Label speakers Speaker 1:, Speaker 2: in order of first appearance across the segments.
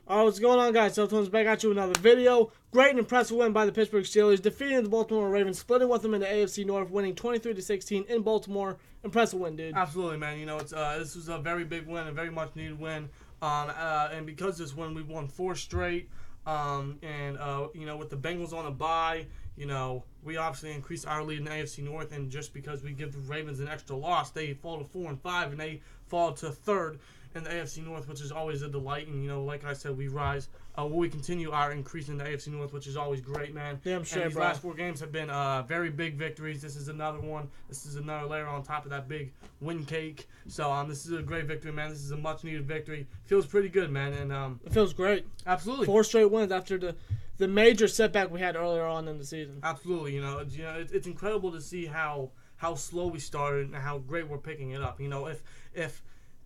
Speaker 1: Alright, what's going on, guys? Celtics back at you with another video. Great and impressive win by the Pittsburgh Steelers, defeating the Baltimore Ravens, splitting with them in the AFC North, winning 23-16 in Baltimore. Impressive win, dude.
Speaker 2: Absolutely, man. You know, this was a very big win, a very much needed win. And because of this win, we've won 4 straight. You know, with the Bengals on a bye, you know, we obviously increased our lead in the AFC North, and just because we give the Ravens an extra loss, they fall to 4-5, and they fall to 3rd in the AFC North, which is always a delight. And, you know, like I said, we rise. We continue our increase in the AFC North, which is always great, man.
Speaker 1: Damn straight,
Speaker 2: and these
Speaker 1: bro.
Speaker 2: last 4 games have been very big victories. This is another one. This is another layer on top of that big win cake. So this is a great victory, man. This is a much-needed victory. Feels pretty good, man. And
Speaker 1: it feels great.
Speaker 2: Absolutely.
Speaker 1: 4 straight wins after the major setback we had earlier on in the season.
Speaker 2: Absolutely. You know, it's incredible to see how slow we started and how great we're picking it up. You know, if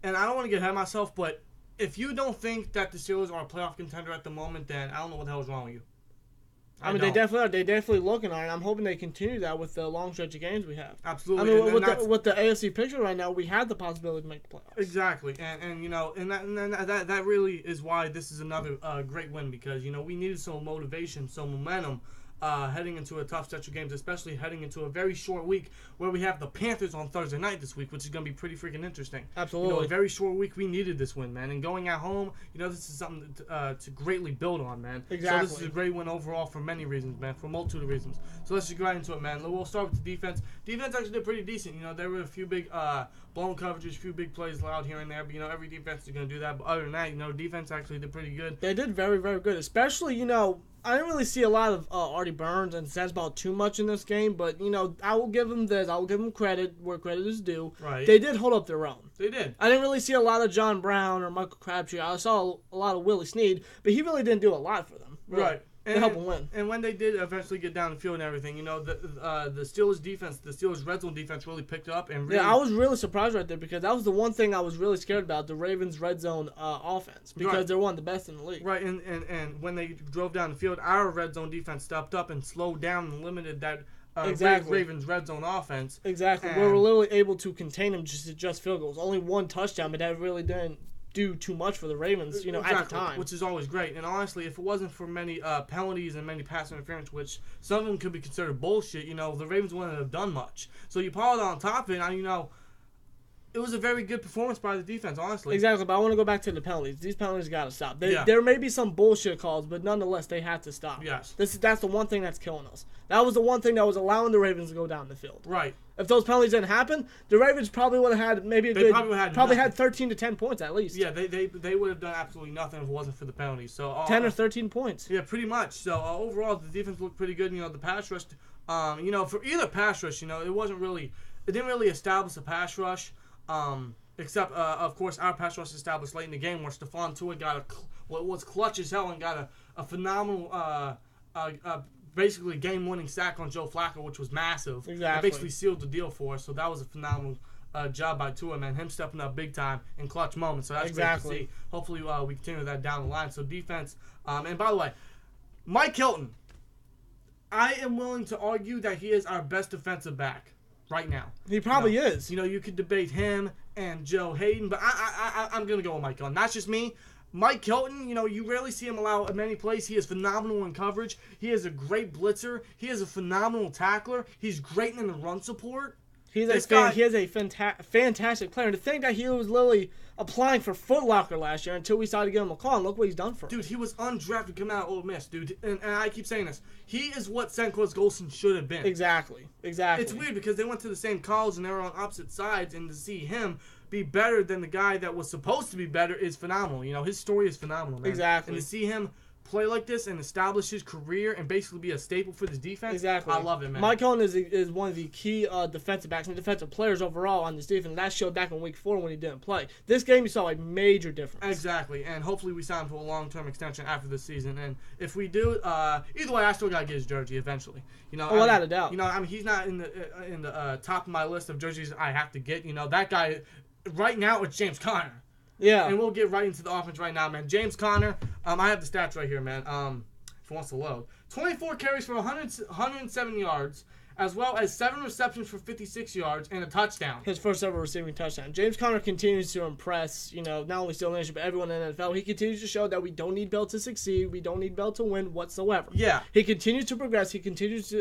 Speaker 2: and I don't want to get ahead of myself, but if you don't think that the Steelers are a playoff contender at the moment, then I don't know what the hell is wrong with you.
Speaker 1: I mean, they definitely are. They definitely looking on it. I'm hoping they continue that with the long stretch of games we have.
Speaker 2: Absolutely.
Speaker 1: I mean, with the AFC picture right now, we have the possibility to make the playoffs.
Speaker 2: Exactly. And you know, and that really is why this is another great win, because, you know, we needed some motivation, some momentum heading into a tough stretch of games, especially heading into a very short week where we have the Panthers on Thursday night this week, which is going to be pretty freaking interesting.
Speaker 1: Absolutely.
Speaker 2: You know, a very short week, we needed this win, man. And going at home, you know, this is something to greatly build on, man.
Speaker 1: Exactly.
Speaker 2: So this is a great win overall for many reasons, man, for a multitude of reasons. So let's just get right into it, man. We'll start with the defense. Defense actually did pretty decent. You know, there were a few big blown coverages, a few big plays allowed here and there, but, you know, every defense is going to do that. But other than that, you know, defense actually did pretty good.
Speaker 1: They did very, very good, especially, you know, I didn't really see a lot of Artie Burns and Sensbaugh too much in this game, but, you know, I will give them this. I will give them credit where credit is due.
Speaker 2: Right.
Speaker 1: They did hold up their own.
Speaker 2: They did.
Speaker 1: I didn't really see a lot of John Brown or Michael Crabtree. I saw a lot of Willie Snead, but he really didn't do a lot for them. Really,
Speaker 2: right.
Speaker 1: To help them win.
Speaker 2: And when they did eventually get down the field and everything, you know, the Steelers defense, the Steelers red zone defense really picked up. And really,
Speaker 1: yeah, I was really surprised right there, because that was the one thing I was really scared about, the Ravens red zone offense, because
Speaker 2: right.
Speaker 1: they're one of the best in the league.
Speaker 2: Right, and when they drove down the field, our red zone defense stepped up and slowed down and limited that Ravens red zone offense.
Speaker 1: Exactly. We were literally able to contain them just field goals. Only 1 touchdown, but that really didn't do too much for the Ravens, you know,
Speaker 2: exactly,
Speaker 1: at the time.
Speaker 2: Which is always great. And honestly, if it wasn't for many penalties and many pass interference, which some of them could be considered bullshit, you know, the Ravens wouldn't have done much. So you piled on top of it, you know, it was a very good performance by the defense, honestly.
Speaker 1: Exactly, but I want to go back to the penalties. These penalties got to stop. There may be some bullshit calls, but nonetheless, they have to stop.
Speaker 2: Yes.
Speaker 1: That's the one thing that's killing us. That was the one thing that was allowing the Ravens to go down the field.
Speaker 2: Right.
Speaker 1: If those penalties didn't happen, the Ravens probably would have had maybe probably had 13 to 10 points at least.
Speaker 2: Yeah, they would have done absolutely nothing if it wasn't for the penalties. So
Speaker 1: 10 or 13 points.
Speaker 2: Yeah, pretty much. So overall, the defense looked pretty good. You know, the pass rush, you know, for either pass rush, you know, it didn't really establish a pass rush. Except, of course, our pass rush established late in the game where Stephon Tuitt got what was clutch as hell and got a phenomenal, basically game-winning sack on Joe Flacco, which was massive.
Speaker 1: Exactly.
Speaker 2: It basically sealed the deal for us. So that was a phenomenal job by Tuitt, man. Him stepping up big time in clutch moments. So that's great to see. Hopefully, we continue that down the line. So defense. And by the way, Mike Hilton, I am willing to argue that he is our best defensive back right now.
Speaker 1: He probably is.
Speaker 2: You know, you could debate him and Joe Hayden, but I'm going to go with Mike Hilton. That's just me. Mike Hilton, you know, you rarely see him allow many plays. He is phenomenal in coverage. He is a great blitzer. He is a phenomenal tackler. He's great in the run support. He is
Speaker 1: a fantastic player. And to think that he was literally applying for Foot Locker last year until we started giving him a call, and look what he's done for him.
Speaker 2: Dude, he was undrafted coming out of Ole Miss, dude. And I keep saying this. He is what Senquez Golson should have been.
Speaker 1: Exactly.
Speaker 2: It's weird because they went to the same college and they were on opposite sides, and to see him be better than the guy that was supposed to be better is phenomenal. You know, his story is phenomenal, man.
Speaker 1: Exactly.
Speaker 2: And to see him play like this and establish his career and basically be a staple for this defense,
Speaker 1: exactly.
Speaker 2: I love it, man.
Speaker 1: Mike Hilton is one of the key defensive backs and defensive players overall on this defense. That showed back in Week 4 when he didn't play. This game, you saw a major difference.
Speaker 2: Exactly, and hopefully we sign him to a long-term extension after this season. And if we do, either way, I still gotta get his jersey eventually. You know,
Speaker 1: without a doubt.
Speaker 2: You know, I mean, he's not in the top of my list of jerseys I have to get. You know, that guy right now it's James Conner.
Speaker 1: Yeah.
Speaker 2: And we'll get right into the offense right now, man. James Conner, I have the stats right here, man. If it wants to load. 24 carries for 107 yards as well as 7 receptions for 56 yards and a touchdown.
Speaker 1: His first ever receiving touchdown. James Conner continues to impress, not only still in the nation, but everyone in the NFL. He continues to show that we don't need Bell to succeed. We don't need Bell to win whatsoever.
Speaker 2: Yeah.
Speaker 1: He continues to progress. He continues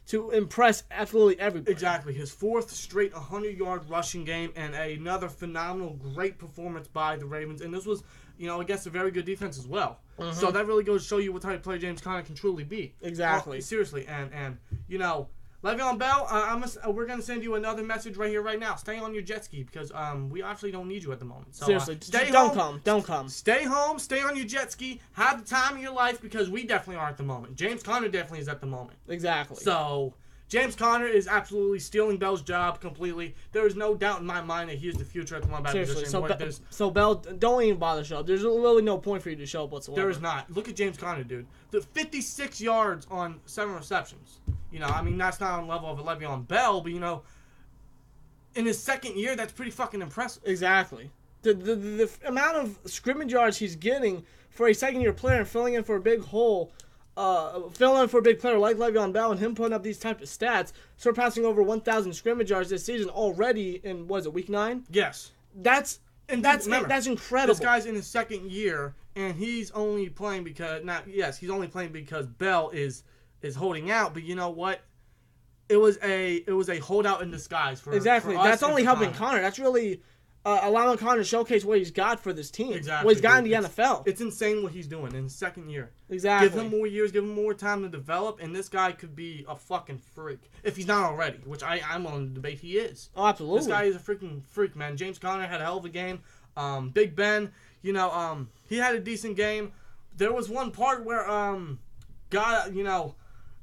Speaker 1: to impress absolutely everybody.
Speaker 2: Exactly. His 4th straight 100-yard rushing game and another phenomenal, great performance by the Ravens. And this was, against a very good defense as well. Mm-hmm. So that really goes to show you what type of player James Conner can truly be.
Speaker 1: Exactly.
Speaker 2: Seriously. And Le'Veon Bell, we're going to send you another message right here, right now. Stay on your jet ski because we actually don't need you at the moment. So,
Speaker 1: seriously, don't come.
Speaker 2: Stay home, stay on your jet ski, have the time of your life because we definitely are at the moment. James Conner definitely is at the moment.
Speaker 1: Exactly.
Speaker 2: So, James Conner is absolutely stealing Bell's job completely. There is no doubt in my mind that he is the future at the one back position.
Speaker 1: So Bell, don't even bother to show up. There's really no point for you to show up whatsoever.
Speaker 2: There is not. Look at James Conner, dude. The 56 yards on 7 receptions. That's not on the level of a Le'Veon Bell, but, in his second year, that's pretty fucking impressive.
Speaker 1: Exactly. The amount of scrimmage yards he's getting for a second-year player and filling in for a big hole, filling in for a big player like Le'Veon Bell and him putting up these type of stats, surpassing over 1,000 scrimmage yards this season already in, week 9?
Speaker 2: Yes.
Speaker 1: That's incredible.
Speaker 2: This guy's in his second year, and he's only playing because Bell is holding out, but you know what? It was a holdout in disguise for
Speaker 1: exactly.
Speaker 2: For us.
Speaker 1: That's only helping Conner. That's really allowing Conner to showcase what he's got for this team.
Speaker 2: Exactly.
Speaker 1: What he's got in the NFL.
Speaker 2: It's insane what he's doing in his second year.
Speaker 1: Exactly.
Speaker 2: Give him more years, give him more time to develop, and this guy could be a fucking freak if he's not already, which I'm willing to debate he is.
Speaker 1: Oh, absolutely.
Speaker 2: This guy is a freaking freak, man. James Conner had a hell of a game. Big Ben, he had a decent game. There was one part where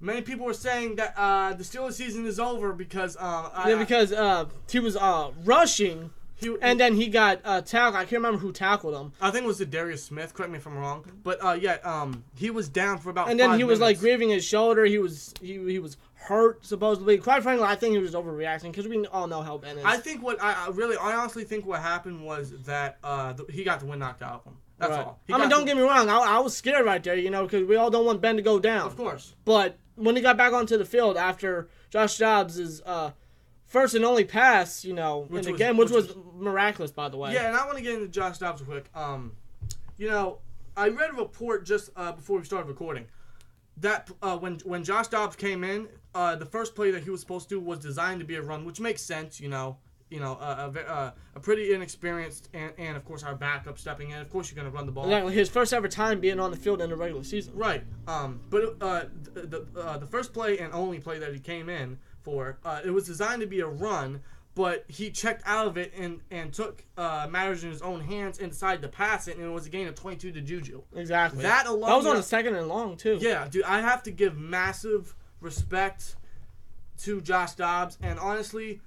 Speaker 2: many people were saying that the Steelers season is over because
Speaker 1: he was rushing, and then he got tackled. I can't remember who tackled him.
Speaker 2: I think it was Darius Smith. Correct me if I'm wrong, but he was down for about.
Speaker 1: And then
Speaker 2: 5
Speaker 1: he
Speaker 2: minutes.
Speaker 1: was grieving his shoulder. He was hurt supposedly. Quite frankly, I think he was overreacting because we all know how Ben is.
Speaker 2: I think I honestly think what happened was that he got the wind knocked out of him. That's
Speaker 1: right.
Speaker 2: all.
Speaker 1: Don't get me wrong. I was scared right there, because we all don't want Ben to go down.
Speaker 2: Of course.
Speaker 1: But when he got back onto the field after Josh Dobbs' first and only pass, in the game, which was miraculous, by the way.
Speaker 2: Yeah, and I want to get into Josh Dobbs real quick. I read a report just before we started recording that when Josh Dobbs came in, the first play that he was supposed to do was designed to be a run, which makes sense, a pretty inexperienced and of course our backup stepping in. Of course you're going to run the ball.
Speaker 1: Exactly. His first ever time being on the field in the regular season.
Speaker 2: Right. But the first play and only play that he came in for, it was designed to be a run, but he checked out of it and took matters in his own hands and decided to pass it, and it was a gain of 22 to Juju.
Speaker 1: Exactly.
Speaker 2: That alone.
Speaker 1: That was on a second and long too.
Speaker 2: Yeah, dude. I have to give massive respect to Josh Dobbs, and honestly,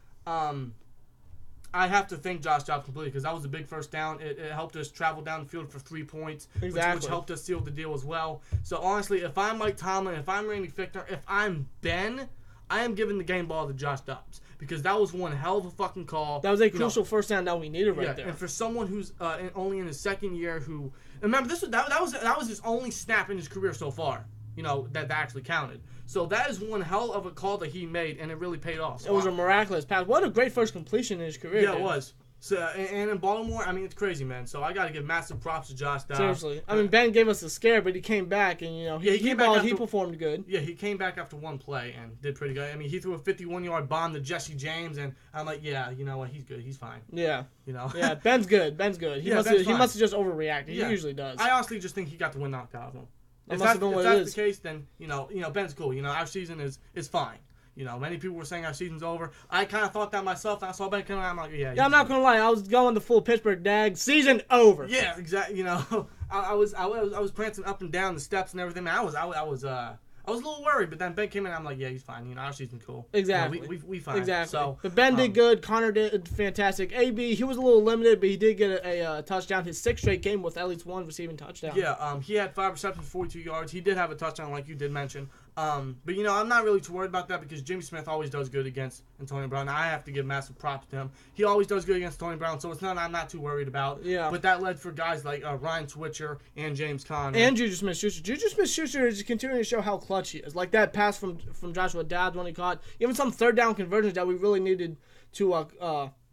Speaker 2: I have to thank Josh Dobbs completely because that was a big first down. It helped us travel down the field for 3 points, which helped us seal the deal as well. So honestly, if I'm Mike Tomlin, if I'm Randy Fichtner, if I'm Ben, I am giving the game ball to Josh Dobbs because that was one hell of a fucking call.
Speaker 1: That was a crucial first down that we needed right there.
Speaker 2: And for someone who's only in his second year, who remember that was his only snap in his career so far. That actually counted. So that is one hell of a call that he made, and it really paid off. So
Speaker 1: it was a miraculous pass. What a great first completion in his career.
Speaker 2: Yeah, it was. So and in Baltimore, it's crazy, man. So I got to give massive props to Josh Dobbs.
Speaker 1: Seriously. Ben gave us a scare, but he came back, and, he performed good.
Speaker 2: Yeah, he came back after one play and did pretty good. He threw a 51-yard bomb to Jesse James, and I'm like, yeah, you know what? He's good. He's fine.
Speaker 1: Yeah. Yeah, Ben's good. He must have just overreacted. He usually does.
Speaker 2: I honestly just think he got the wind knocked out of him. If that's the case, then Ben's cool. Our season is fine. Many people were saying our season's over. I kind of thought that myself. And I saw Ben coming out. I'm like, yeah.
Speaker 1: I'm not gonna lie. I was going the full Pittsburgh dag. Season over.
Speaker 2: Yeah, exactly. I was prancing up and down the steps and everything. Man, I was a little worried, but then Ben came in. I'm like, yeah, he's fine. Our season's cool.
Speaker 1: Exactly.
Speaker 2: We fine.
Speaker 1: Exactly.
Speaker 2: So,
Speaker 1: but Ben did good. Connor did fantastic. AB, he was a little limited, but he did get a touchdown. His 6th straight game with at least one receiving touchdown.
Speaker 2: Yeah. He had 5 receptions, 42 yards. He did have a touchdown, like you did mention. But, you know, I'm not really too worried about that because Jimmy Smith always does good against Antonio Brown. I have to give massive props to him. He always does good against Antonio Brown, so it's not I'm not too worried about.
Speaker 1: Yeah.
Speaker 2: But that led for guys like Ryan Switcher and James Conner.
Speaker 1: And Juju Smith-Schuster. Juju Smith-Schuster is continuing to show how clutch he is. Like that pass from Joshua Dobbs when he caught. Even some third down conversions that we really needed to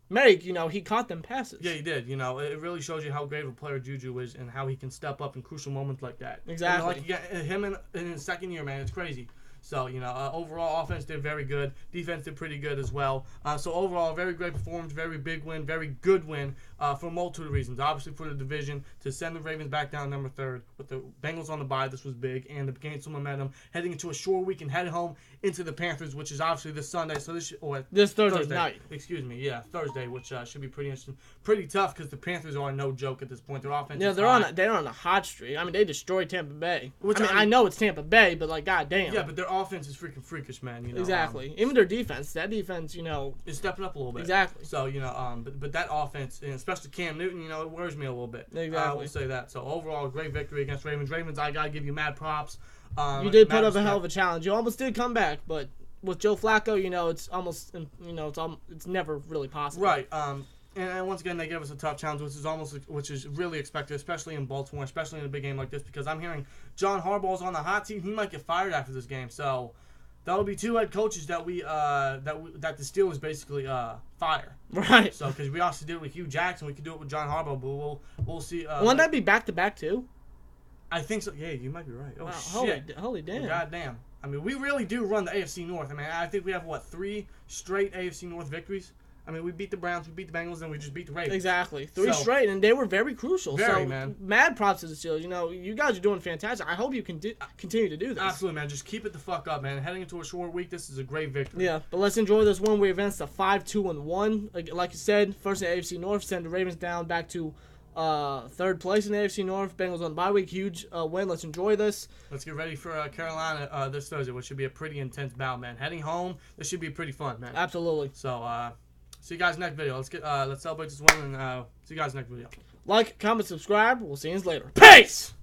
Speaker 1: make, you know, he caught them passes.
Speaker 2: Yeah, he did. You know, it really shows you how great of a player Juju is and how he can step up in crucial moments like that.
Speaker 1: Exactly.
Speaker 2: And, like, you got him in his second year, man, it's crazy. So, you know, overall, offense did very good. Defense did pretty good as well. So, overall, a very great performance, very big win, very good win for a multitude of reasons. Obviously, for the division, to send the Ravens back down number 3rd. With the Bengals on the bye, this was big. And to gain some momentum, heading into a short week and heading home into the Panthers, which is obviously this Sunday. So,
Speaker 1: this Thursday night.
Speaker 2: Excuse me, yeah, Thursday, which should be pretty interesting. Pretty tough because the Panthers are no joke at this point. Their offense is
Speaker 1: they're on a hot streak. I mean, they destroyed Tampa Bay.
Speaker 2: Which
Speaker 1: I know it's Tampa Bay, but, like, goddamn.
Speaker 2: Yeah, but their offense is freaking freakish, man. You know,
Speaker 1: exactly. Even their defense, you know,
Speaker 2: is stepping up a little bit.
Speaker 1: Exactly.
Speaker 2: So, you know, but that offense, and especially Cam Newton, you know, it worries me a little bit.
Speaker 1: Exactly.
Speaker 2: I will say that. So, overall, great victory against Ravens. Ravens, I got to give you mad props.
Speaker 1: You did put up a hell of a challenge. You almost did come back, but with Joe Flacco, you know, it's almost, you know, it's never really possible.
Speaker 2: Right. And once again, they gave us a tough challenge, which is really expected, especially in Baltimore, especially in a big game like this, because I'm hearing John Harbaugh's on the hot seat. He might get fired after this game. So that'll be 2 head coaches that the Steelers basically fire.
Speaker 1: Right.
Speaker 2: So because we also did it with Hugh Jackson, we could do it with John Harbaugh, but we'll see.
Speaker 1: Wouldn't that be back to back too?
Speaker 2: I think so. Yeah, you might be right. Oh
Speaker 1: wow,
Speaker 2: shit!
Speaker 1: Holy damn!
Speaker 2: Well, goddamn. I mean, we really do run the AFC North. I mean, I think we have 3 straight AFC North victories. I mean, we beat the Browns, we beat the Bengals, and we just beat the Ravens.
Speaker 1: Exactly. 3 straight, and they were very crucial.
Speaker 2: Very, man.
Speaker 1: Mad props to the Steelers. You know, you guys are doing fantastic. I hope you can continue to do this.
Speaker 2: Absolutely, man. Just keep it the fuck up, man. Heading into a short week, this is a great victory.
Speaker 1: Yeah, but let's enjoy this one. We advanced to 5-2-1. Like you said, first in the AFC North, send the Ravens down back to 3rd place in the AFC North. Bengals on bye week. Huge win. Let's enjoy this.
Speaker 2: Let's get ready for Carolina this Thursday, which should be a pretty intense bout, man. Heading home, this should be pretty fun, man.
Speaker 1: Absolutely.
Speaker 2: So, see you guys next video. Let's celebrate this win and see you guys next video.
Speaker 1: Like, comment, subscribe. We'll see you later. Peace!